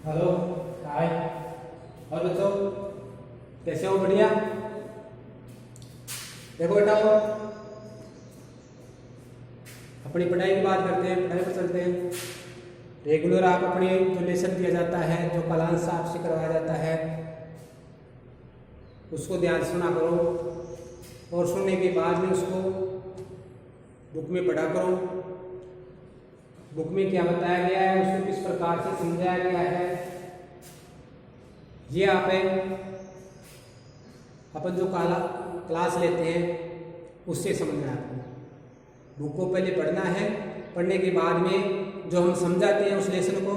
Hello, हाय। और बच्चों कैसे हो? बढ़िया। देखो बेटा, अपनी पढ़ाई की बात करते हैं, पढ़ाई पर चलते हैं। रेगुलर आप अपने जो लेसन दिया जाता है, जो क्लास आपसे करवाया जाता है, उसको ध्यान से सुना करो और सुनने के बाद में उसको बुक में पढ़ा करो। बुक में क्या बताया गया है, उसको किस प्रकार से समझाया गया है, ये आप अपन जो क्लास लेते हैं उससे समझना है। आपको बुक को पहले पढ़ना है, पढ़ने के बाद में जो हम समझाते हैं उस लेसन को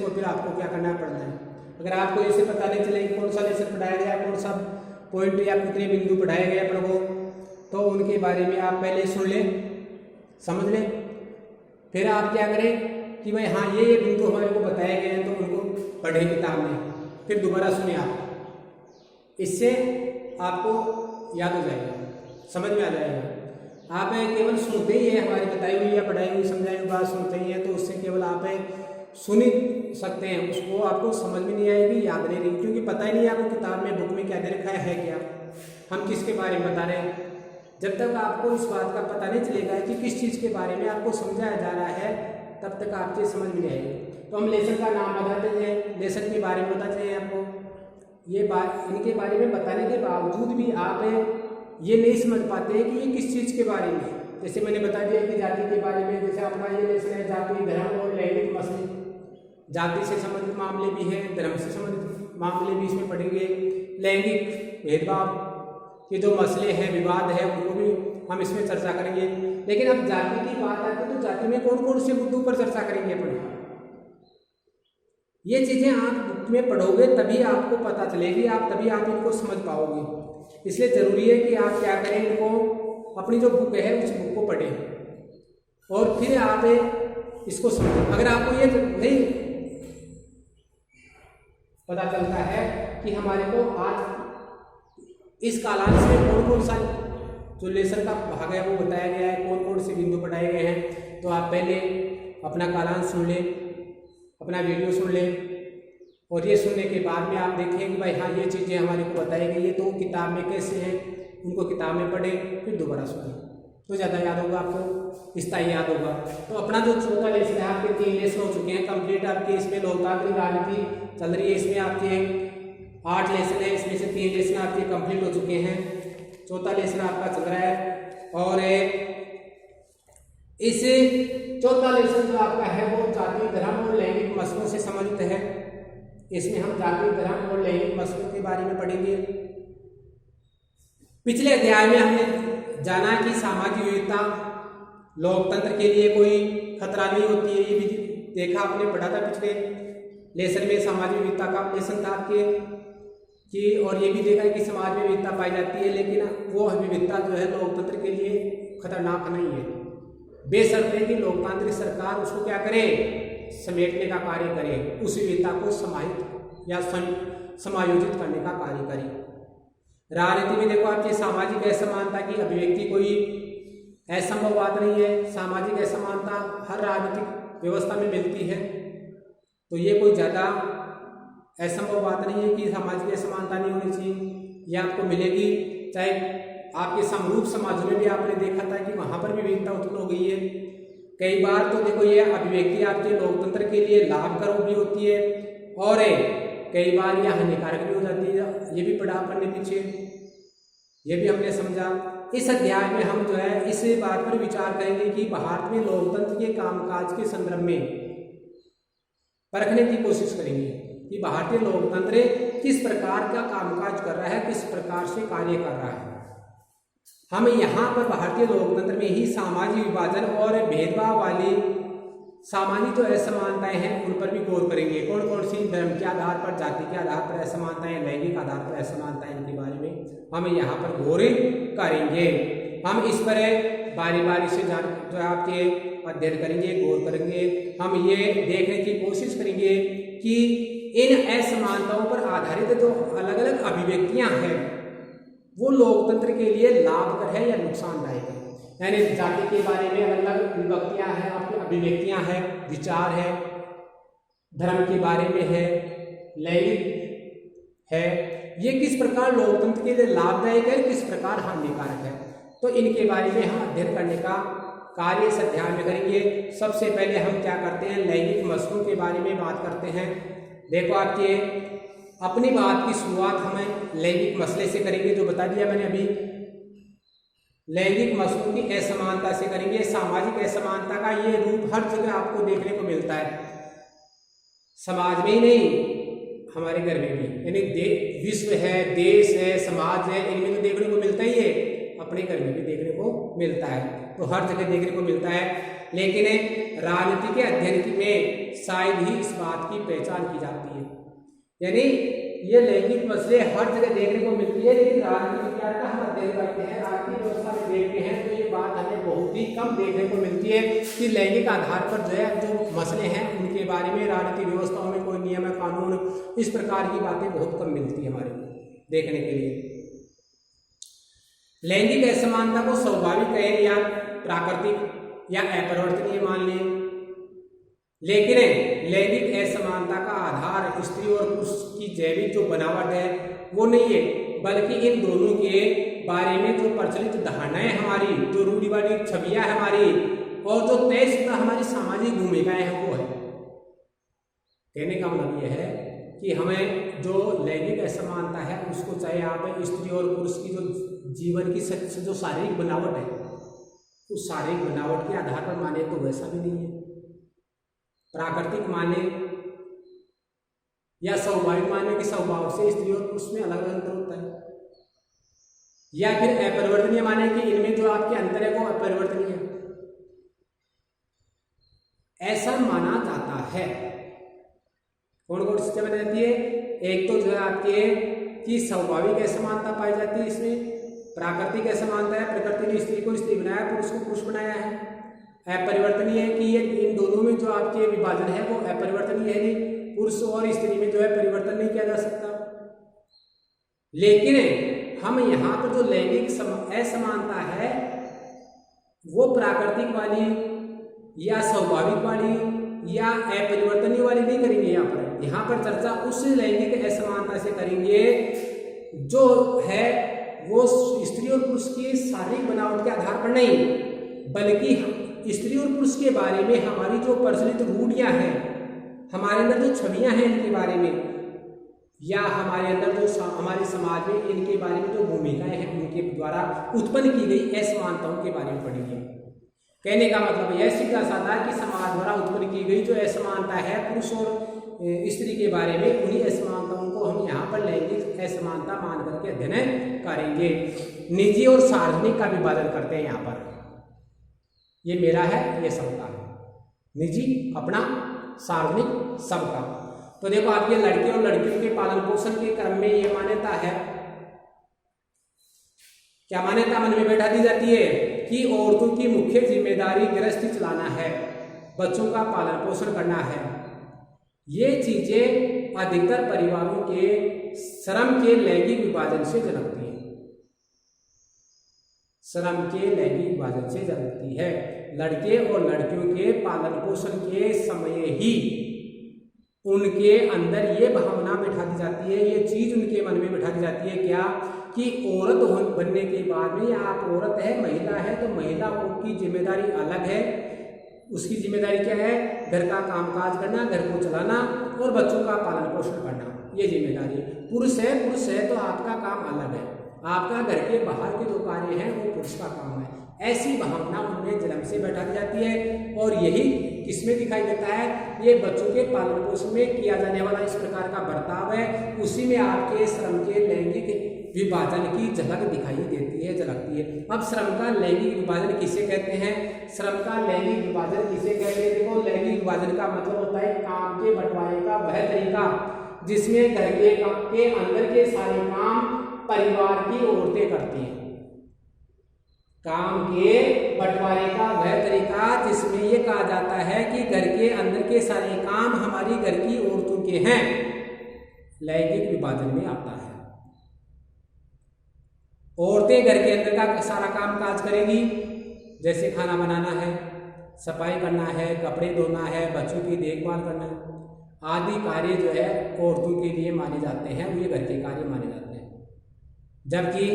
फिर आपको क्या करना है, पढ़ना है। अगर आपको ऐसे पता नहीं चले कि कौन सा लेसन पढ़ाया गया, कौन सा पॉइंट या कितने बिंदु पढ़ाए गए अपन को, तो उनके बारे में आप पहले सुन लें, समझ लें। फिर आप क्या करें कि भाई हाँ ये बिंदु हमारे को बताए गए हैं, तो उनको पढ़ें किताब में, फिर दोबारा सुने आप। इससे आपको याद हो जाएगा, समझ में आ जाएगा। आप केवल सुनते ही है, हमारी बताई हुई या पढ़ाई हुई समझाई हुई बात सुनते ही है, तो उससे केवल आप सुन ही सकते हैं, उसको आपको समझ में नहीं आएगी, याद नहीं रहेगी, क्योंकि पता ही नहीं है आपको किताब में, बुक में क्या दे रखा है क्या, हम किसके बारे में बता रहे हैं। जब तक आपको इस बात का पता नहीं चलेगा कि किस चीज़ के बारे में आपको समझाया जा रहा है, तब तक आप चीज़ समझ में नहीं आएगी। तो हम लेसन का नाम बताते हैं, लेसन के बारे में बताते हैं आपको। ये बात इनके बारे में बताने के बावजूद भी आप ये नहीं समझ पाते हैं कि ये किस चीज़ के बारे में। जैसे मैंने बता दिया कि जाति के बारे में, जैसे अपना ये लेसन है जाति, धर्म और लैंगिक मसले। जाति से संबंधित मामले भी हैं, धर्म से संबंधित मामले भी इसमें पढ़ेंगे, लैंगिक भेदभाव के जो मसले हैं, विवाद है, उनको भी हम इसमें चर्चा करेंगे। लेकिन अब जाति की बात आती है तो जाति में कौन कौन से मुद्दों पर चर्चा करेंगे अपन। ये चीजें आप बुक में पढ़ोगे तभी आपको पता चलेगी, तभी आप इनको समझ पाओगे। इसलिए जरूरी है कि आप क्या करें, इनको अपनी जो बुक है उस बुक को पढ़ें और फिर आप इसको समझें। अगर आपको ये नहीं पता चलता है कि हमारे को आज इस कालांश में कौन कौन सा जो लेसन का भाग है वो बताया गया है, कौन कौन से बिंदु पढ़ाए गए हैं, तो आप पहले अपना कालांश सुन लें, अपना वीडियो सुन लें, और ये सुनने के बाद में आप देखें कि भाई हाँ ये चीज़ें हमारे को बताई गई है, तो किताब में कैसे हैं, उनको किताब में पढ़ें, फिर दोबारा सुनें, तो ज़्यादा याद होगा आपको, स्थायी याद होगा। तो अपना जो चौथा लेसन है, आपके 3 लेसन हो चुके हैं कंप्लीट। आपके इसमें लोकतांत्रिक राजनीति चल रही है, इसमें आपके 8 लेसन है, इसमें से 3 लेसन आपके कंप्लीट हो चुके हैं, चौथा लेसन आपका चल रहा है। और इस चौथा लेसन जो आपका है वो जाति, धर्म और लैंगिक मसलों से संबंधित है। इसमें हम जाति, धर्म और लैंगिक मसलों के बारे में पढ़ेंगे। पिछले अध्याय में हमने जाना कि सामाजिक विविधता लोकतंत्र के लिए कोई खतरा नहीं होती है, ये भी देखा, आपने पढ़ा था पिछले लेसन में। सामाजिक विविधता का लेसन था आपके कि, और ये भी देखा कि समाज में विविधता पाई जाती है, लेकिन वो विविधता जो है लोकतंत्र के लिए खतरनाक नहीं है, बेशर्ते कि लोकतांत्रिक सरकार उसको क्या करे, समेटने का कार्य करे, उस विविधता को समाहित या समायोजित करने का कार्य करे। राजनीति में देखो आपकी सामाजिक असमानता की अभिव्यक्ति कोई असंभव बात नहीं है, सामाजिक असमानता हर राजनीतिक व्यवस्था में मिलती है, तो ये कोई ज़्यादा असंभव बात नहीं है कि सामाजिक असमानता नहीं होनी चाहिए, ये आपको मिलेगी। चाहे आपके समरूप समाजों में भी आपने देखा था कि वहाँ पर भी विविधता उत्पन्न हो गई है। कई बार तो देखो ये अभिव्यक्ति आपके लोकतंत्र के लिए लाभकारक भी होती है और कई बार यह हानिकारक भी हो जाती है, ये भी पढ़ा पढ़ने पीछे, ये भी हमने समझा। इस अध्याय में हम जो है इस बात पर विचार करेंगे कि भारत में लोकतंत्र के कामकाज के संदर्भ में परखने की कोशिश करेंगे कि भारतीय लोकतंत्र किस प्रकार का कामकाज कर रहा है, किस प्रकार से कार्य कर रहा है। हम यहाँ पर भारतीय लोकतंत्र में ही सामाजिक विभाजन और भेदभाव वाली सामान्य जो असमानताएं हैं उन पर भी गौर करेंगे। कौन कौन सी, धर्म के आधार पर, जाति के आधार पर असमानताएं, लैंगिक आधार पर असमानताएं, इनके बारे में हम यहाँ पर गौर करेंगे। हम इस पर बारी बारी से जो आपके अध्ययन करेंगे, गौर करेंगे। हम ये देखने की कोशिश करेंगे कि इन असमानताओं पर आधारित जो अलग अलग अभिव्यक्तियां हैं वो लोकतंत्र के लिए लाभकर है या नुकसानदायक है। यानी जाति के बारे में अलग अलग विभक्तियां हैं, आपकी अभिव्यक्तियां हैं, विचार है, धर्म के बारे में है, लैंगिक है, ये किस प्रकार लोकतंत्र के लिए लाभदायक है, किस प्रकार हानिकारक है, तो इनके बारे में हम अध्ययन करने का कार्य इस अध्याय में करेंगे। सबसे पहले हम क्या करते हैं, लैंगिक मसलों के बारे में बात करते हैं। देखो आपके अपनी बात की शुरुआत हमें लैंगिक मसले से करेंगे, जो बता दिया मैंने अभी। लैंगिक मसलों की असमानता से करेंगे। सामाजिक असमानता का ये रूप हर जगह आपको देखने को मिलता है, समाज में ही नहीं, हमारे घर में भी, यानी विश्व है, देश है, समाज है, इनमें तो देखने को मिलता ही है, अपने घर में भी देखने को मिलता है, तो हर जगह देखने को मिलता है। लेकिन राजनीति के अध्ययन में शायद ही इस बात की पहचान की जाती है, यानी ये लैंगिक मसले हर जगह देखने को मिलती है, लेकिन राजनीति विज्ञान का हम अध्ययन करते हैं, राजनीतिक व्यवस्था में देखते हैं, तो ये बात हमें बहुत ही कम देखने को मिलती है कि लैंगिक आधार पर जो है जो मसले हैं उनके बारे में राजनीतिक व्यवस्थाओं में कोई नियम कानून, इस प्रकार की बातें बहुत कम मिलती है हमारे को देखने के लिए। लैंगिक असमानता को स्वाभाविक है या प्राकृतिक या अपरिवर्तनीय मान लें, लेकिन लैंगिक असमानता का आधार स्त्री और पुरुष की जैविक जो बनावट है वो नहीं है, बल्कि इन दोनों के बारे में जो प्रचलित धारणाएं हमारी, जो रूढ़िवादी छवियां हमारी और जो तयशुदा हमारी सामाजिक भूमिकाएं हैं वो है। कहने का मतलब यह है कि हमें जो लैंगिक असमानता है उसको चाहे आप स्त्री और पुरुष की जो जीवन की जो शारीरिक बनावट है उस शारीरिक बनावट के आधार पर माने तो वैसा भी नहीं है, प्राकृतिक माने या स्वाभाविक माने के स्वभाव से स्त्री और पुरुष में अलग अलग अंतर होता है, या फिर अपरिवर्तनीय माने कि इनमें जो आपके अंतर है वो अपरिवर्तनीय है, ऐसा माना जाता है। कौन कौन सी चीजें बनाई जाती है, एक तो जो है आपके कि स्वाभाविक असमानता पाई जाती है, इसमें प्राकृतिक असमानता है, प्रकृति ने स्त्री को स्त्री बनाया, पुरुष को पुरुष बनाया है। अपरिवर्तनीय है कि ये इन दोनों में जो आपके विभाजन है वो अपरिवर्तनीय है, नहीं पुरुष और स्त्री में जो है परिवर्तन नहीं किया जा सकता। लेकिन हम यहाँ पर जो लैंगिक असमानता है वो प्राकृतिक वाली या स्वाभाविक वाली या अपरिवर्तनीय वाली नहीं करेंगे। यहाँ पर चर्चा उस लैंगिक असमानता से करेंगे जो है वो स्त्री और पुरुष की शारीरिक बनावट के आधार पर नहीं, बल्कि स्त्री और पुरुष के बारे में हमारी जो प्रचलित रूढ़ियां हैं, हमारे अंदर जो छवियां हैं इनके बारे में, या हमारे अंदर जो हमारे समाज में इनके बारे में जो भूमिकाएं हैं उनके द्वारा उत्पन्न की गई असमानताओं के बारे में पढ़ेंगे। कहने का मतलब यह सीधा साधा कि समाज द्वारा उत्पन्न की गई जो असमानता है पुरुष और स्त्री के बारे में, उन्हीं असमानताओं को हम यहाँ पर लैंगिक असमानता मान करके अध्ययन करेंगे। निजी और सार्वजनिक का विभाजन करते हैं यहाँ पर, ये मेरा है ये सबका, निजी अपना, सार्वजनिक सबका। तो देखो आपके लड़के और लड़कियों के पालन पोषण के क्रम में ये मान्यता है, क्या मान्यता मन में बैठा दी जाती है कि औरतों की मुख्य जिम्मेदारी गृहस्थी चलाना है, बच्चों का पालन पोषण करना है। ये चीजें अधिकतर परिवारों के श्रम के लैंगिक विभाजन से जन्मती है, श्रम के लैंगिक विभाजन से जन्मती है। लड़के और लड़कियों के पालन पोषण के समय ही उनके अंदर ये भावना बैठा दी जाती है, ये चीज उनके मन में बैठा दी जाती है क्या कि औरत बनने के बाद में आप औरत है, महिला है, तो महिला की जिम्मेदारी अलग है। उसकी जिम्मेदारी क्या है, घर का कामकाज करना, घर को चलाना और बच्चों का पालन पोषण करना, ये जिम्मेदारी। पुरुष है तो आपका काम अलग है, आपका घर के बाहर के जो कार्य हैं वो पुरुष का काम है। ऐसी भावना उनमें जन्म से बैठा दी जाती है और यही किसमें दिखाई देता है, ये बच्चों के पालन पोषण में किया जाने वाला इस प्रकार का बर्ताव है, उसी में आपके श्रम के लैंगिक विभाजन की झलक दिखाई देती है, झलकती है। अब श्रम का लैंगिक विभाजन किसे कहते हैं, श्रम का लैंगिक विभाजन किसे कहते हैं? देखो लैंगिक विभाजन का मतलब होता है काम के बंटवारे का वह तरीका जिसमें घर के अंदर के सारे काम परिवार की औरतें करती हैं। काम के बंटवारे का वह तरीका जिसमें यह कहा जाता है कि घर के अंदर के सारे काम हमारी घर की औरतों के हैं, लैंगिक विभाजन में आता है। औरतें घर के अंदर का सारा काम काज करेगी, जैसे खाना बनाना है, सफाई करना है, कपड़े धोना है, बच्चों की देखभाल करना है। आदि कार्य जो है औरतों के लिए माने जाते हैं, ये घर के कार्य माने जाते हैं। जबकि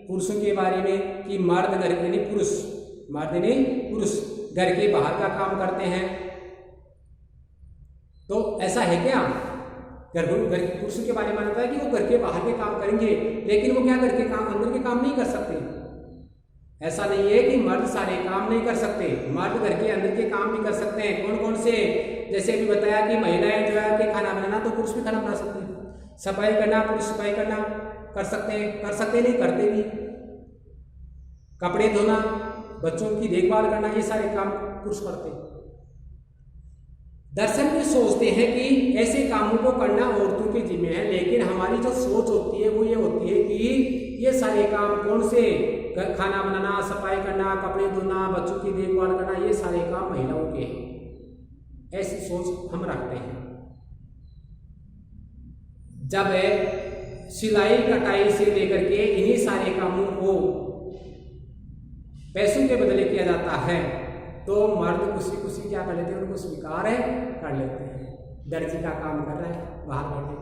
पुरुषों के बारे में कि मर्द घर के नहीं पुरुष, मर्द नहीं पुरुष घर के बाहर का काम करते हैं। तो ऐसा है क्या? घर पुरुषों के बारे में माना जाता है कि वो घर के बाहर के काम करेंगे, लेकिन वो क्या घर के काम अंदर के काम नहीं कर सकते। ऐसा नहीं है कि मर्द सारे काम नहीं कर सकते, मर्द घर के अंदर के काम भी कर सकते हैं। कौन कौन से? जैसे अभी बताया कि महिलाएं जो है कि खाना बनाना, तो पुरुष भी खाना बना सकते हैं। सफाई करना, पुरुष सफाई करना कर सकते हैं नहीं करते भी। कपड़े धोना, बच्चों की देखभाल करना, ये सारे काम पुरुष करते हैं। दर्शन में सोचते हैं कि ऐसे कामों को करना औरतों के जिम्मे है, लेकिन हमारी जो सोच होती है वो ये होती है कि ये सारे काम कौन से? खाना बनाना, सफाई करना, कपड़े धोना, बच्चों की देखभाल करना, ये सारे काम महिलाओं के हैं। ऐसी सोच हम रखते हैं। जब सिलाई कटाई से लेकर के इन्हीं सारे कामों को पैसों के बदले किया जाता है, तो मर्द खुशी खुशी क्या कर लेते हैं? उनको स्वीकार है कर लेते हैं। दर्जी का काम कर रहा है बाहर बैठे,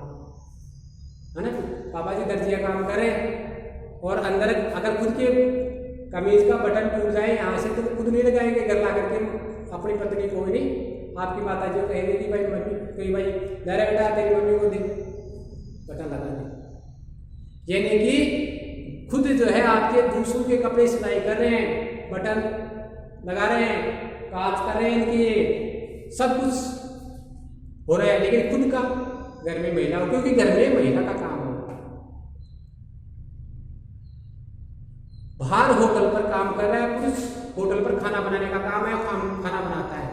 है ना, पापा जी दर्जी का काम करें, और अंदर अगर खुद के कमीज का बटन टूट जाए यहाँ से, तो खुद नहीं लगाएंगे घर ला करके अपनी पत्नी को नहीं। आपकी माता जी कहेंगे कि भाई मम्मी, कहीं भाई जरा बेटा तेरी मम्मी को दे बटन लगा दे। यानी कि खुद जो है आपके दूसरों के कपड़े सिलाई कर रहे हैं, बटन लगा रहे हैं, काज कर रहे हैं, इनकी सब कुछ हो रहा है, लेकिन खुद का घर में महिला, क्योंकि घर में महिला का काम हो। बाहर होटल पर काम कर रहा है पुरुष, होटल पर खाना बनाने का काम है, खाना बनाता है,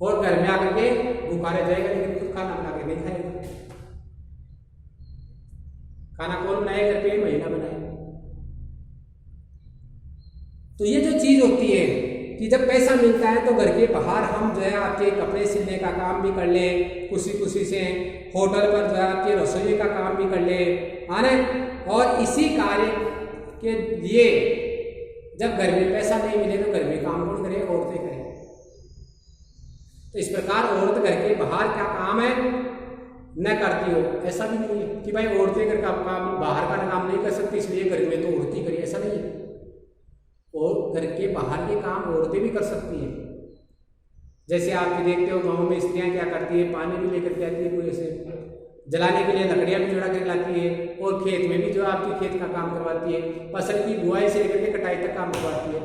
और घर में आकर के भूखा रह जाएगा, लेकिन खुद खाना बना के नहीं खाएगा। खाना कौन बनाए? घर पे महिला बनाए। तो ये जो चीज होती है कि जब पैसा मिलता है तो घर के बाहर हम जो है आपके कपड़े सिलने का काम भी कर ले, खुशी खुशी से होटल पर जो है आपके रसोई का काम भी कर ले, आने। और इसी कार्य के लिए जब घर में पैसा नहीं मिले तो घर में काम कौन करे? औरतें करें। तो इस प्रकार औरत घर के बाहर का काम है न करती हो, ऐसा भी नहीं है कि भाई औरतें घर का काम बाहर का काम नहीं कर सकती इसलिए घर में तो औरतें करी, ऐसा नहीं है। और घर के बाहर के काम औरतें भी कर सकती हैं। जैसे आप भी देखते हो गाँव में स्त्रियां क्या करती है, पानी भी लेकर के आती है, कोई ऐसे जलाने के लिए लकड़ियां भी जोड़ा कर लाती है, और खेत में भी जो आपकी खेत का काम करवाती है, फसल की बुआई से लेकर के कटाई तक काम करवाती है।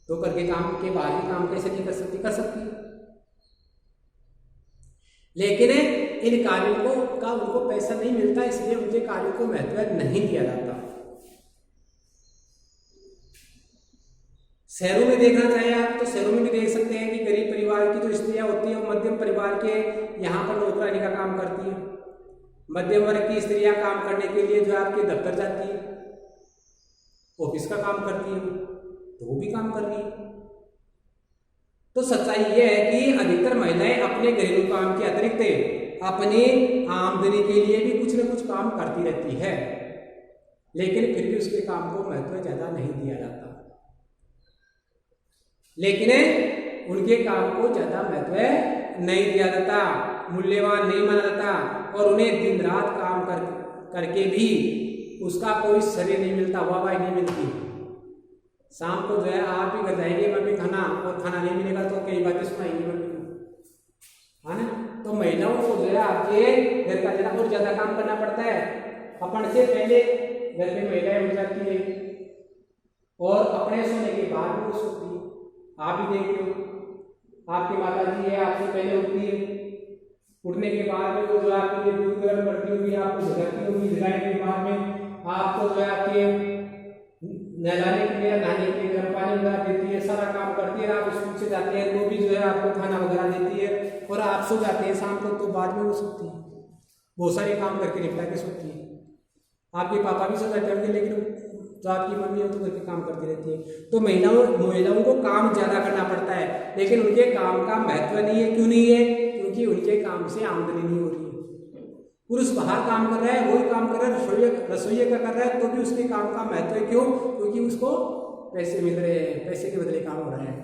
तो घर के काम के बाहर के काम कैसे नहीं कर सकती? कर सकती है। लेकिन इन कार्यों का उनको पैसा नहीं मिलता, इसलिए उनके कार्यों को महत्व नहीं दिया जाता। शहरों में देखना चाहे आप तो शहरों में भी देख सकते हैं कि गरीब परिवार की जो स्त्रियां होती हैं वो मध्यम परिवार के यहाँ पर नौकरानी का काम करती है। मध्यम वर्ग की स्त्रियां काम करने के लिए जो आपके दफ्तर जाती है, ऑफिस का काम करती है, तो वो भी काम कर रही है। तो सच्चाई ये है कि अधिकतर महिलाएं अपने घरेलू काम के अतिरिक्त अपनी आमदनी के लिए भी कुछ न कुछ काम करती रहती है, लेकिन फिर भी उसके काम को महत्व ज्यादा नहीं दिया जाता। लेकिन उनके काम को ज्यादा महत्व नहीं दिया जाता, मूल्यवान नहीं माना जाता, और उन्हें दिन रात काम करके भी उसका कोई श्रेय नहीं मिलता, वाहवाही नहीं मिलती। शाम को जो है आप भी घर जाएंगे मम्मी खाना, और खाना नहीं मिलेगा तो कई बातें सुनाएंगे मम्मी को, है ना। तो महिलाओं को जो है आपके घर का जरा और ज्यादा काम करना पड़ता है। अपन से पहले घर में महिलाएं उठ जाती है और अपने सोने के बाद वो सोती है। आप भी देखते हो, आपकी माता जी है आपसे पहले उठती है, उठने के बाद में वो जो आपके लिए दूध गर्म करती होगी, आपको जगाती होगी, जगाने के बाद में आपको जो है आपके नहलाने के लिए, नहाने के लिए गर्म पानी वगैरह देती है, सारा काम करती है। आप स्कूल से जाते हैं तो भी जो है आपको खाना वगैरह देती है, और आप सो जाते हैं शाम को तो बाद में वो सोती है, बहुत सारे काम करके निपटा के सोती है। आपके पापा भी सो जाते होंगे, लेकिन जो आपकी मम्मी है तो घर के काम करती रहती है। तो महिलाओं को काम ज्यादा करना पड़ता है, लेकिन उनके काम का महत्व नहीं है। क्यों नहीं है? क्योंकि उनके काम से आमदनी नहीं हो रही है। पुरुष बाहर काम कर रहा है, वही काम कर रहा है, रसोई का कर रहा है, तो भी उसके काम का महत्व है। क्यों? क्योंकि उसको पैसे मिल रहे हैं, पैसे के बदले काम हो रहा है।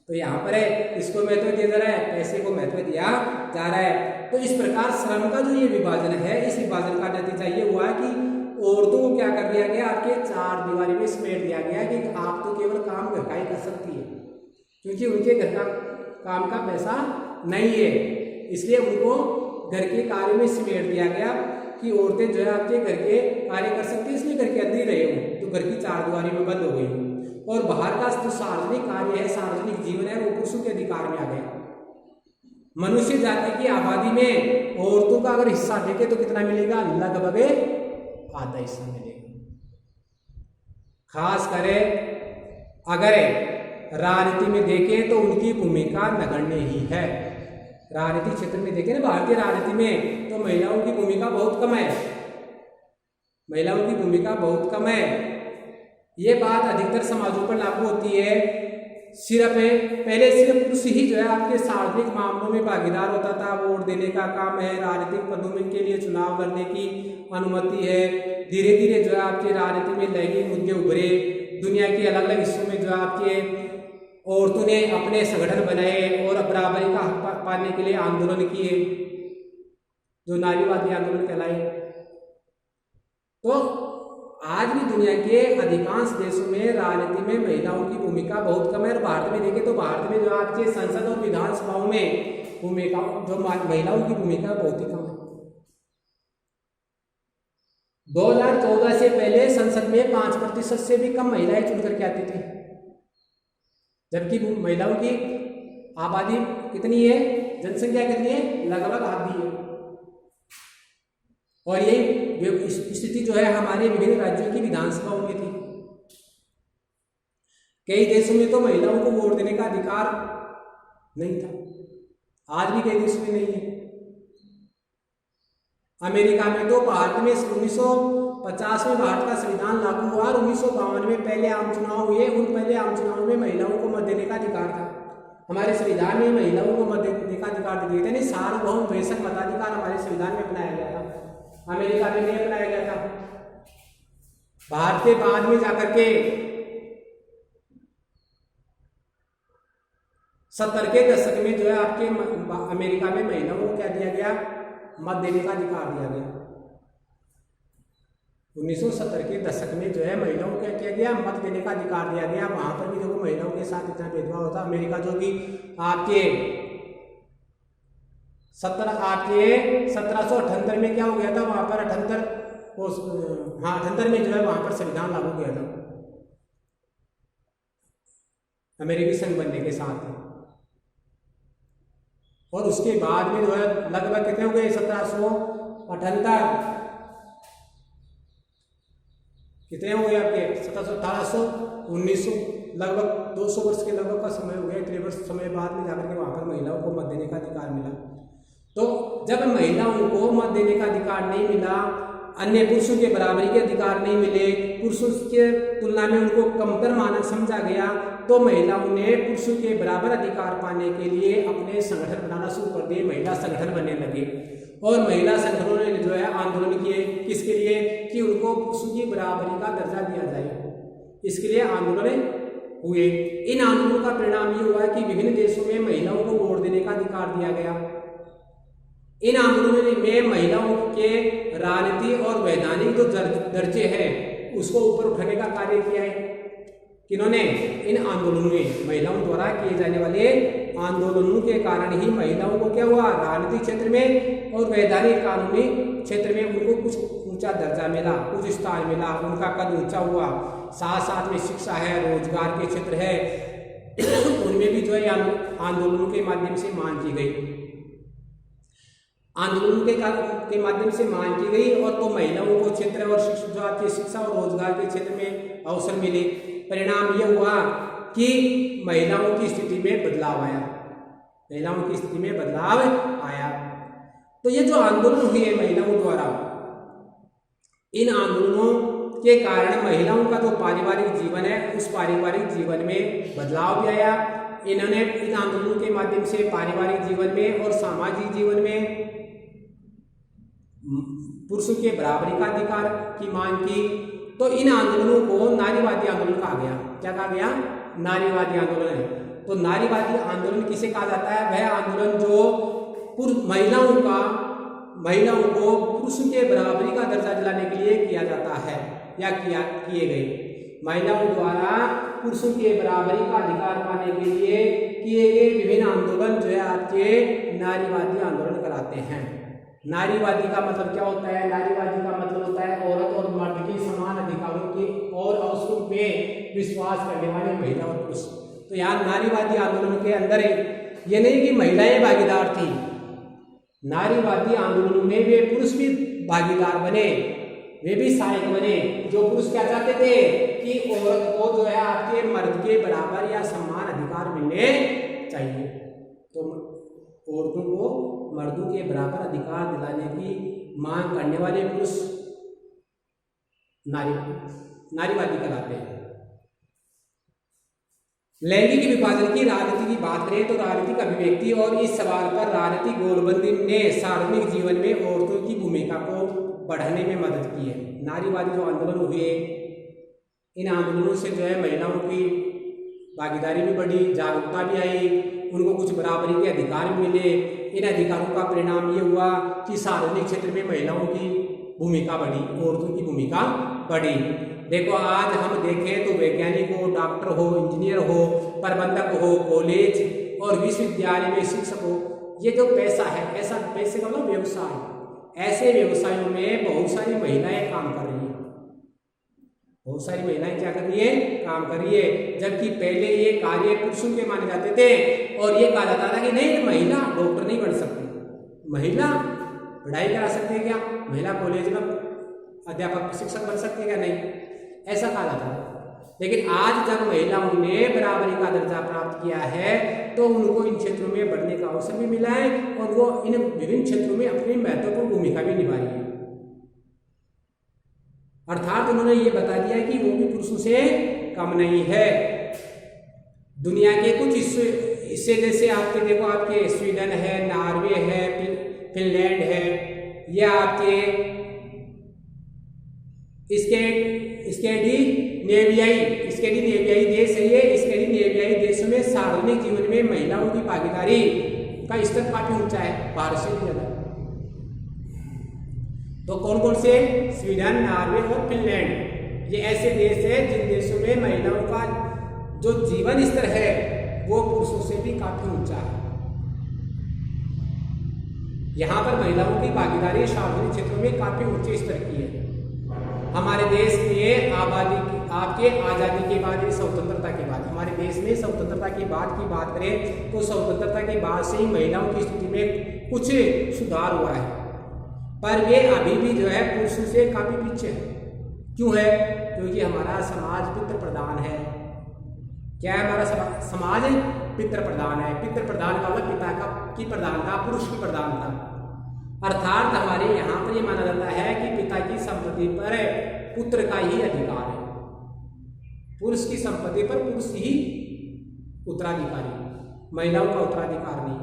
तो यहाँ पर है इसको महत्व दिया जा रहा है, पैसे को महत्व दिया जा रहा है। तो इस प्रकार श्रम का जो ये विभाजन है, इस विभाजन का नतीजा ये हुआ कि औरतों को क्या कर दिया गया, आपके चार दीवारी में समेट दिया गया कि आप तो केवल काम घर का ही कर सकती है, क्योंकि उनके घर का काम का पैसा नहीं है, इसलिए उनको घर के कार्य में समेट दिया गया कि औरतें जो है आपके घर के कार्य कर सकती है, इसलिए घर के अंदर ही रहे हो, तो घर की चार दीवारी में बंद हो गई। और बाहर का जो सार्वजनिक कार्य है, सार्वजनिक जीवन है, वो पुरुषों के अधिकार में आ गया। मनुष्य जाति की आबादी में औरतों का अगर हिस्सा देखे तो कितना मिलेगा, लगभग आधा हिस्सा मिलेगा। खास करे अगर राजनीति में देखें तो उनकी भूमिका नगण्य ही है। राजनीतिक क्षेत्र में देखें ना, भारतीय राजनीति में तो महिलाओं की भूमिका बहुत कम है, महिलाओं की भूमिका बहुत कम है। ये बात अधिकतर समाजों पर लागू होती है। सिर्फ पहले सिर्फ पुरुष ही जो है आपके सार्वजनिक मामलों में भागीदार होता था, वोट देने का काम है, राजनीतिक पदों में के लिए चुनाव लड़ने की अनुमति है। धीरे धीरे जो है आपके राजनीति में लैंगिक मुद्दे उभरे, दुनिया के अलग अलग हिस्सों में जो है आपके औरतों ने अपने संगठन बनाए और बराबरी का हक पाने के लिए आंदोलन किए, जो नारीवादी आंदोलन कहलाए। तो आज भी दुनिया के अधिकांश देशों में राजनीति में महिलाओं की भूमिका बहुत कम है। और भारत में देखें तो भारत में जो आपके संसद और विधानसभाओं में भूमिका जो महिलाओं की भूमिका बहुत ही कम है। 2014 से पहले संसद में 5% से भी कम महिलाएं चुन करके आती थी, जबकि महिलाओं की आबादी कितनी है, जनसंख्या कितनी है, लगभग आधी है। और ये स्थिति जो है हमारे विभिन्न राज्यों की विधानसभाओं में थी। कई देशों में तो महिलाओं को वोट देने का अधिकार नहीं था, आज भी कई देशों में नहीं है। अमेरिका में तो भारत में 1950 में भारत का संविधान लागू हुआ और 1952 में पहले आम चुनाव हुए। उन पहले आम चुनाव में महिलाओं को मत देने का अधिकार था। हमारे संविधान में महिलाओं को मत देने का अधिकार दिए थे, नहीं, सार्वभौम वयस्क मताधिकार हमारे संविधान में बनाया गया था, अमेरिका में नहीं बनाया गया था। भारत के बाद में जाकर के 70 के दशक में जो है आपके अमेरिका में महिलाओं को क्या दिया गया, मत देने का अधिकार दिया गया। 1970 के दशक में जो है महिलाओं को क्या किया गया, मत देने का अधिकार दिया गया। वहां पर भी देखो महिलाओं के साथ इतना भेदभाव होता। अमेरिका जो कि आपके 1778 में क्या हो गया था, वहां पर 78 में जो है वहां पर संविधान लागू किया था अमेरिकी संघ बनने के साथ। और उसके बाद में जो है लगभग कितने हो गए, 1778 कितने हो गए आपके, 1700, 1800, 1900, लगभग 200 वर्ष के लगभग का समय हो गया। इतने वर्ष समय बाद में जाकर के वहां पर महिलाओं को मत देने का अधिकार मिला। तो जब महिलाओं को मत देने का अधिकार नहीं मिला, अन्य पुरुषों के बराबरी के अधिकार नहीं मिले, पुरुषों के तुलना में उनको कमतर मानक समझा गया, तो महिलाओं ने पुरुषों के बराबर अधिकार पाने के लिए अपने संगठन बनाना शुरू कर दिए, महिला संगठन बनने लगे। और महिला संगठनों ने जो है आंदोलन किए, किसके लिए, कि उनको पुरुषों की बराबरी का दर्जा दिया जाए, इसके लिए आंदोलन हुए। इन आंदोलनों का परिणाम ये हुआ कि विभिन्न देशों में महिलाओं को वोट देने का अधिकार दिया गया। इन आंदोलनों में महिलाओं के राजनीति और वैधानिक जो दर्जे हैं उसको ऊपर उठाने का कार्य किया है। किन्होंने, इन आंदोलनों में, महिलाओं द्वारा किए जाने वाले आंदोलनों के कारण ही महिलाओं को क्या हुआ, राजनीतिक क्षेत्र में और वैधानिक कानूनी क्षेत्र में उनको कुछ ऊंचा दर्जा मिला, कुछ स्थान मिला, उनका कद ऊंचा हुआ। साथ साथ में शिक्षा है, रोजगार के क्षेत्र है, उनमें भी जो है आंदोलनों के माध्यम से मांग की गई, आंदोलन के माध्यम से मांग की गई। और तो महिलाओं को क्षेत्र और जो आपके शिक्षा और रोजगार के क्षेत्र में अवसर मिले। परिणाम यह हुआ कि महिलाओं की स्थिति में बदलाव आया, महिलाओं की स्थिति में बदलाव आया। तो ये जो आंदोलन हुए महिलाओं द्वारा, इन आंदोलनों के कारण महिलाओं का जो पारिवारिक जीवन है, उस पारिवारिक जीवन में बदलाव भी आया। इन्होंने इन आंदोलनों के माध्यम से पारिवारिक जीवन में और सामाजिक जीवन में पुरुषों के बराबरी का अधिकार की मांग की। तो इन आंदोलनों को नारीवादी आंदोलन कहा गया। क्या कहा गया, नारीवादी आंदोलन। तो नारीवादी आंदोलन किसे कहा जाता है? वह आंदोलन जो महिलाओं को पुरुषों के बराबरी का दर्जा दिलाने के लिए किया जाता है या किए गए। महिलाओं द्वारा पुरुषों के बराबरी का अधिकार पाने के लिए किए गए विभिन्न आंदोलन जो है आपके नारीवादी आंदोलन कराते हैं। नारीवादी का मतलब क्या होता है? नारीवादी का मतलब होता है औरत और मर्द के समान अधिकारों के और अवसरों पे विश्वास करने वाले महिला और पुरुष। तो यहाँ नारीवादी आंदोलन के अंदर ये नहीं कि महिलाएं भागीदार थी, नारीवादी आंदोलन में वे पुरुष भी भागीदार बने, वे भी सहायक बने। जो पुरुष क्या चाहते थे कि औरत को जो है आपके मर्द के बराबर या समान अधिकार मिलने चाहिए। तो औरतों को मर्दों के बराबर अधिकार दिलाने की मांग करने वाले पुरुष नारीवादी कहलाते हैं। लैंगिक विभाजन की राजनीति की बात करें तो राजनीतिक अभिव्यक्ति और इस सवाल पर राजनीतिक गोलबंदी ने सार्वजनिक जीवन में औरतों की भूमिका को बढ़ाने में मदद की है। नारीवादी जो आंदोलन हुए, इन आंदोलनों से जो है महिलाओं की भागीदारी भी बढ़ी, जागरूकता भी आई, उनको कुछ बराबरी के अधिकार भी मिले। इन अधिकारों का परिणाम ये हुआ कि सार्वजनिक क्षेत्र में महिलाओं की भूमिका बढ़ी, औरतों की भूमिका बढ़ी। देखो आज हम देखें तो वैज्ञानिक हो, डॉक्टर हो, इंजीनियर हो, प्रबंधक हो, कॉलेज और विश्वविद्यालय में शिक्षक हो, ये जो पैसा है, ऐसा पैसे का मतलब व्यवसाय, ऐसे व्यवसायों में बहुत सारी महिलाएं काम कर रही है। बहुत सारी महिलाएं क्या कर रही है? काम कर रही है। जबकि पहले ये कार्य पुरुषों के माने जाते थे और ये कहा जाता था कि नहीं, महिला डॉक्टर नहीं बन सकती, महिला पढ़ाई करा सकती है क्या, महिला कॉलेज में अध्यापक शिक्षक बन सकती है क्या? नहीं, ऐसा कहा जाता था। लेकिन आज जब महिलाओं ने बराबरी का दर्जा प्राप्त किया है तो उनको इन क्षेत्रों में बढ़ने का अवसर भी मिला है और वो इन विभिन्न क्षेत्रों में अपनी महत्वपूर्ण भूमिका भी निभा रही है। अर्थात उन्होंने ये बता दिया कि वो भी पुरुषों से कम नहीं है। दुनिया के कुछ हिस्से जैसे आपके देखो, आपके स्वीडन है, नॉर्वे है, फिनलैंड है, या आपके स्कैंडिनेवियाई देश है। ये स्कैंडिनेवियाई देशों में सार्वजनिक जीवन में महिलाओं की भागीदारी का स्तर काफी ऊंचा है, भारत से भी ज्यादा। तो कौन कौन से? स्वीडन, नॉर्वे और फिनलैंड, ये ऐसे देश है जिन देशों में महिलाओं का जो जीवन स्तर है वो पुरुषों से भी काफी ऊंचा है। यहाँ पर महिलाओं की भागीदारी सार्वजनिक क्षेत्रों में काफी ऊंचे स्तर की है। हमारे देश में आपके आज़ादी के बाद, स्वतंत्रता के बाद, हमारे देश में स्वतंत्रता के बाद की बात करें तो स्वतंत्रता के बाद से ही महिलाओं की स्थिति में कुछ सुधार हुआ है, पर वे अभी भी जो है पुरुषों से काफी पीछे है। क्यों है? क्योंकि हमारा समाज पितृ प्रधान है। क्या है हमारा समाज? पितृ प्रधान है। पितृ प्रधान का मतलब पिता की प्रधानता, पुरुष की प्रधानता। अर्थात हमारे यहाँ पर ये माना जाता है कि पिता की संपत्ति पर पुत्र का ही अधिकार है, पुरुष की संपत्ति पर पुरुष ही उत्तराधिकारी, महिलाओं का उत्तराधिकार नहीं।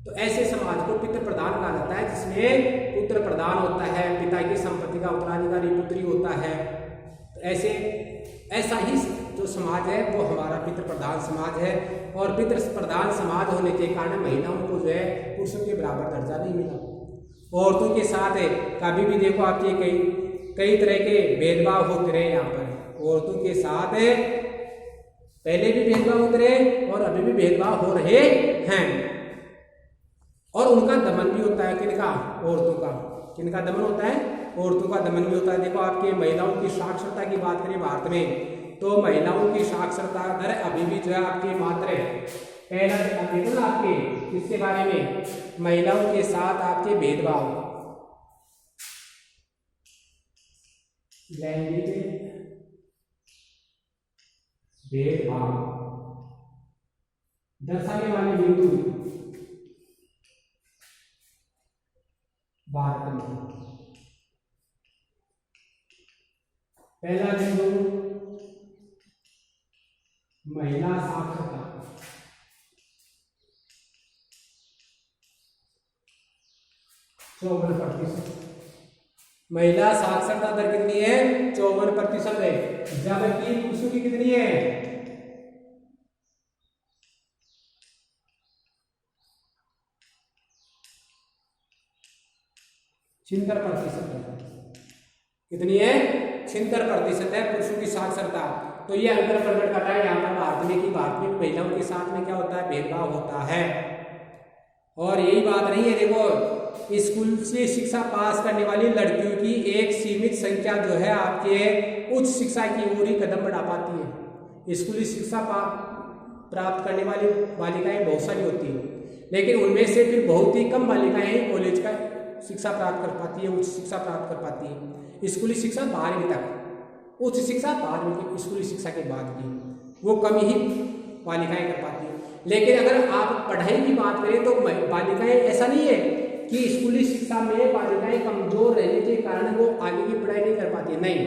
तो ऐसे समाज को पितृ प्रधान कहा जाता है, जिसमें पुत्र प्रधान होता है, पिता की संपत्ति का उत्तराधिकारी पुत्री होता है। तो ऐसा ही जो समाज है वो हमारा पितृ प्रधान समाज है। और पितृ प्रधान समाज होने के कारण महिलाओं को जो है पुरुषों के बराबर दर्जा नहीं मिला। औरतों के साथ कभी भी देखो आपके कई तरह के भेदभाव होते रहे। यहाँ पर औरतों के साथ पहले भी भेदभाव होते रहे और अभी भी भेदभाव हो रहे हैं, और उनका दमन भी होता है। किनका? औरतों का। किनका दमन होता है? औरतों का दमन भी होता है। देखो आपके महिलाओं की साक्षरता की बात करें भारत में तो महिलाओं की साक्षरता दर अभी भी जो है आपकी मात्र पहला देखो ना आपके इसके बारे में, महिलाओं के साथ आपके भेदभाव, लैंगिक भेदभाव दर्शाने वाले बिंदु भारत में। पहला बिंदु महिला साक्षरता, 54%। महिला साक्षरता दर कितनी है? 54% है। जबकि पुरुषों की कितनी है? 76% है। कितनी है? 76% है पुरुषों की साक्षरता। तो ये अंतर प्रकट करता है यहाँ पर भारत में कि भारत में महिलाओं के साथ में क्या होता है? भेदभाव होता है। और यही बात नहीं है, देखो स्कूल से शिक्षा पास करने वाली लड़कियों की एक सीमित संख्या जो है आपके उच्च शिक्षा की ओर ही कदम बढ़ा पाती है। स्कूली शिक्षा प्राप्त करने वाली बालिकाएं बहुत सारी होती हैं, लेकिन उनमें से फिर बहुत ही कम बालिकाएं कॉलेज का शिक्षा प्राप्त कर पाती है, उच्च शिक्षा प्राप्त कर पाती है। स्कूली शिक्षा 12वीं तक, उच्च शिक्षा 12वीं की स्कूली शिक्षा के बाद की वो कम ही बालिकाएं कर पाती है। लेकिन अगर आप पढ़ाई की बात करें तो बालिकाएं, ऐसा नहीं है कि स्कूली शिक्षा में बालिकाएं कमजोर रहने के कारण वो आगे की पढ़ाई नहीं कर पाती है, नहीं।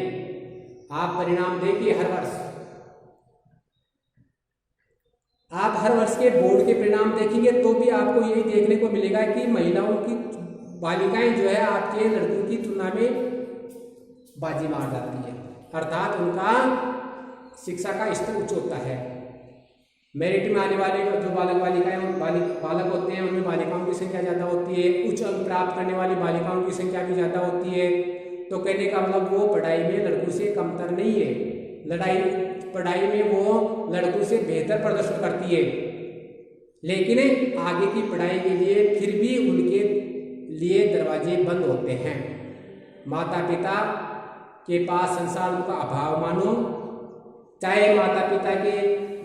आप परिणाम देखिए आप हर वर्ष के बोर्ड के परिणाम देखेंगे तो भी आपको यही देखने को मिलेगा कि महिलाओं की बालिकाएं जो है आपके लड़कों की तुलना में बाजी मार जाती है, अर्थात उनका शिक्षा का स्तर उच्च होता है। मेरिट में आने वाले जो बालक होते हैं उनमें बालिकाओं की संख्या ज़्यादा होती है, उच्च अंक प्राप्त करने वाली बालिकाओं की संख्या भी ज़्यादा होती है। तो कहने का मतलब वो पढ़ाई में लड़कों से कमतर नहीं है, पढ़ाई में वो लड़कों से बेहतर प्रदर्शन करती है। लेकिन आगे की पढ़ाई के लिए फिर भी उनके लिए दरवाजे बंद होते हैं। माता पिता के पास संसाधनों का अभाव मानो, चाहे माता पिता के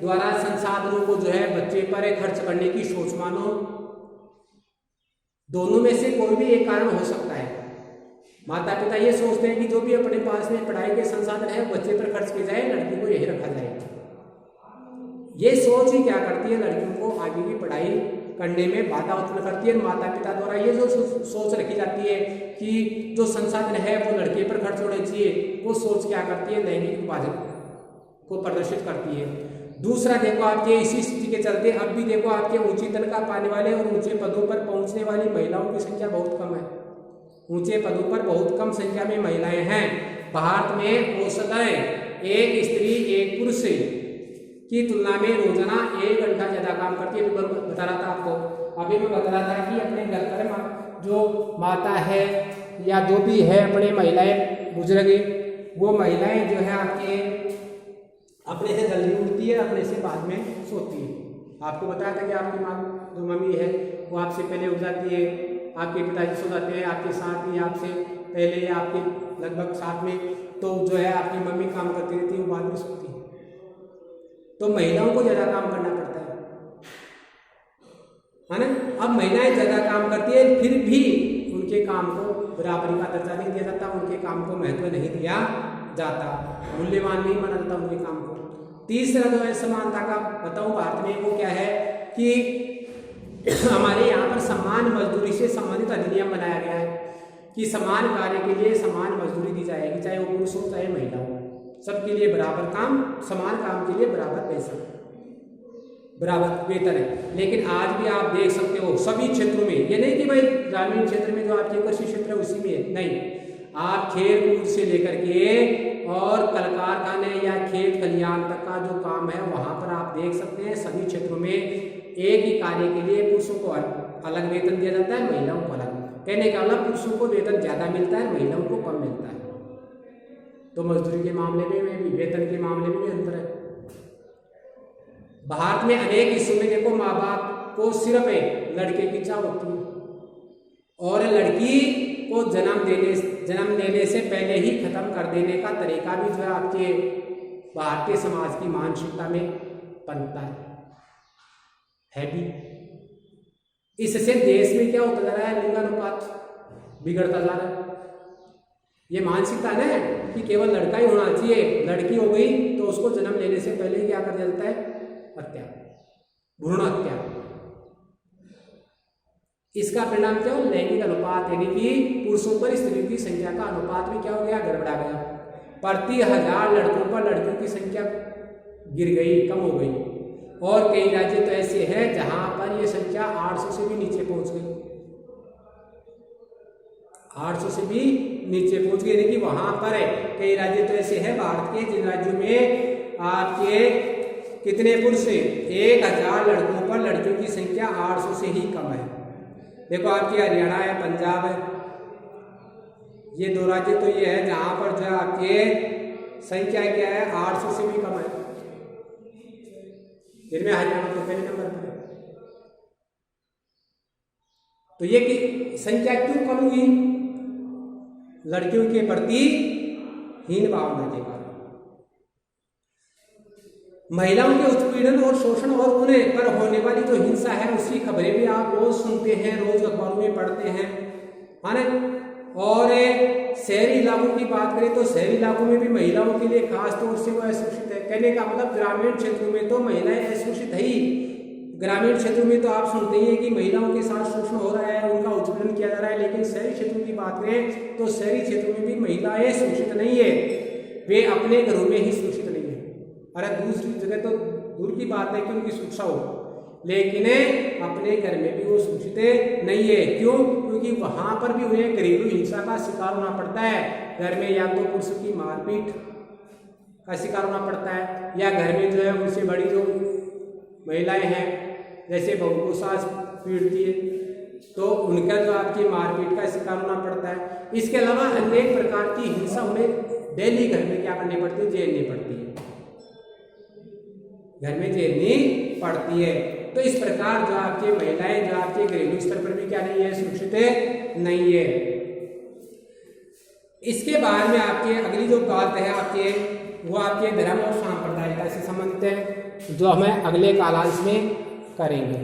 द्वारा संसाधनों को जो है बच्चे पर खर्च करने की सोच मानो, दोनों में से कोई भी एक कारण हो सकता है। माता पिता ये सोचते हैं कि जो भी अपने पास में पढ़ाई के संसाधन है बच्चे पर खर्च किए जाए, लड़की को यही रखा जाए। ये सोच ही क्या करती है? लड़कियों को आगे की पढ़ाई करने में बाधा उत्पन्न करती है। माता पिता द्वारा ये जो सोच रखी जाती है कि जो संसाधन है वो लड़के पर खर्च होने चाहिए, वो सोच क्या करती है? लैंगिक विभाजन को प्रदर्शित करती है। दूसरा देखो, आपके इसी स्थिति के चलते अब भी देखो आपके ऊंची तनख्वाह पाने वाले और ऊंचे पदों पर पहुंचने वाली महिलाओं की संख्या बहुत कम है। ऊंचे पदों पर बहुत कम संख्या में महिलाएं हैं। भारत में औसतन एक स्त्री एक पुरुष की तुलना में रोजाना 1 घंटा ज्यादा काम करती है। बता रहा था आपको, अभी मैं बता रहा था कि अपने घर पर जो माता है या जो भी है अपने महिलाएं बुजुर्ग, वो महिलाएं जो है आपके अपने से जल्दी उठती है, अपने से बाद में सोती है। आपको बताया था कि आपकी माँ जो मम्मी है वो आपसे पहले उठ जाती है, आपके पिताजी सो जाते हैं आपके साथ ही, आपसे पहले या आपके लगभग साथ में, तो जो है आपकी मम्मी काम करती रहती है, वो बाद में सोती है। तो महिलाओं को ज़्यादा काम करना पड़ता है ना। अब महिलाएं ज़्यादा काम करती है, फिर भी उनके काम को बराबरी का दर्जा नहीं दिया जाता, उनके काम को महत्व नहीं दिया जाता, मूल्यवान नहीं माना जाता उनके काम को। तीसरा जो है समानता का बताऊं भारत में, वो क्या है कि हमारे यहाँ पर समान मजदूरी से संबंधित अधिनियम बनाया गया है कि समान कार्य के लिए समान मजदूरी दी जाएगी, चाहे वो पुरुष हो चाहे महिला हो, सबके लिए बराबर काम, समान काम के लिए बराबर पैसा, बराबर वेतन है। लेकिन आज भी आप देख सकते हो सभी क्षेत्रों में, ये नहीं कि भाई ग्रामीण क्षेत्र में जो आपके कृषि क्षेत्र है उसी में नहीं, आप खेल कूद से लेकर के और कल कारखाने या खेत खलिहान तक का जो काम है वहां पर आप देख सकते हैं सभी क्षेत्रों में एक ही कार्य के लिए पुरुषों को अलग वेतन दिया जाता है, महिलाओं को अलग। कहने का मतलब पुरुषों को वेतन ज्यादा मिलता है, महिलाओं को कम मिलता है। तो मजदूरी के मामले में भी, वेतन के मामले में भी अंतर है। भारत में अनेक हिस्सों में देखो माँ बाप को सिर्फ एक लड़के की इच्छा होती है और लड़की को जन्म लेने से पहले ही खत्म कर देने का तरीका भी जो है आपके भारतीय समाज की मानसिकता में पनपता है भी। इससे देश में क्या होता जा रहा है? लिंगानुपात बिगड़ता जा रहा है। ये मानसिकता है ना कि केवल लड़का ही होना चाहिए, लड़की हो गई तो उसको जन्म लेने से पहले क्या कर दिया जाता है? हत्या, भ्रूण हत्या। इसका परिणाम क्या हो? लैंगिक अनुपात, यानी कि पुरुषों पर स्त्रियों की संख्या का अनुपात भी क्या हो गया? गड़बड़ा गया। प्रति 1000 लड़कों पर लड़कियों की संख्या गिर गई, कम हो गई। और कई राज्य तो ऐसे हैं जहां पर यह संख्या 800 से भी नीचे पहुंच गई, 800 से भी नीचे पहुंच गई। यानी कि वहां पर कई राज्य तो ऐसे हैं भारत के जिन राज्यों में आपके कितने पुरुष, 1000 लड़कों पर लड़कियों की संख्या 800 से ही कम है। देखो आपकी हरियाणा है, पंजाब है, ये 2 राज्य तो ये है जहां पर जो आपके संख्या क्या है 800 से भी कम है, जिनमें हरियाणा तो पहले नंबर पर है। तो ये कि संख्या क्यों कम हुई? लड़कियों के प्रति हीन भावना के कारण। महिलाओं के उत्पीड़न और शोषण और उन्हें पर होने वाली जो हिंसा है उसकी खबरें भी आप रोज सुनते हैं, रोज अखबारों में पढ़ते हैं, है ना। और शहरी इलाकों की बात करें तो शहरी इलाकों में भी महिलाओं के लिए खास तौर से वो अशोषित है। कहने का मतलब ग्रामीण क्षेत्रों में तो महिलाएं अशोषित है ही। ग्रामीण क्षेत्रों में तो आप सुनते ही हैं कि महिलाओं के साथ शोषण हो रहा है, उनका उत्पीड़न किया जा रहा है। लेकिन शहरी क्षेत्रों की बात करें तो शहरी क्षेत्रों में भी महिलाएं सुरक्षित नहीं है, वे अपने घरों में ही सुरक्षित नहीं है। अरे दूसरी जगह तो दूर की बात है कि उनकी सुरक्षा हो, लेकिन अपने घर में भी वो सुरक्षित नहीं है। क्यों? क्योंकि वहां पर भी उन्हें घरेलू हिंसा का शिकार होना पड़ता है। घर में या तो पुरुषों की मारपीट का शिकार होना पड़ता है, या घर में जो है उनसे बड़ी जो महिलाएं हैं जैसे बहू को सास पीटती है तो उनका जो आपकी मारपीट का शिकार होना पड़ता है। इसके अलावा अनेक प्रकार की हिंसा उन्हें डेली घर में क्या करनी पड़ती है? झेलनी पड़ती है, घर में झेलनी पड़ती है। तो इस प्रकार जो आपके महिलाएं जो आपके घरेलू स्तर पर भी क्या नहीं है? सुरक्षित नहीं है। इसके बाद में आपके अगली जो बात है आपके वो आपके धर्म और सांप्रदायिकता से संबंधित है, जो हमें अगले कालांश में करेंगे।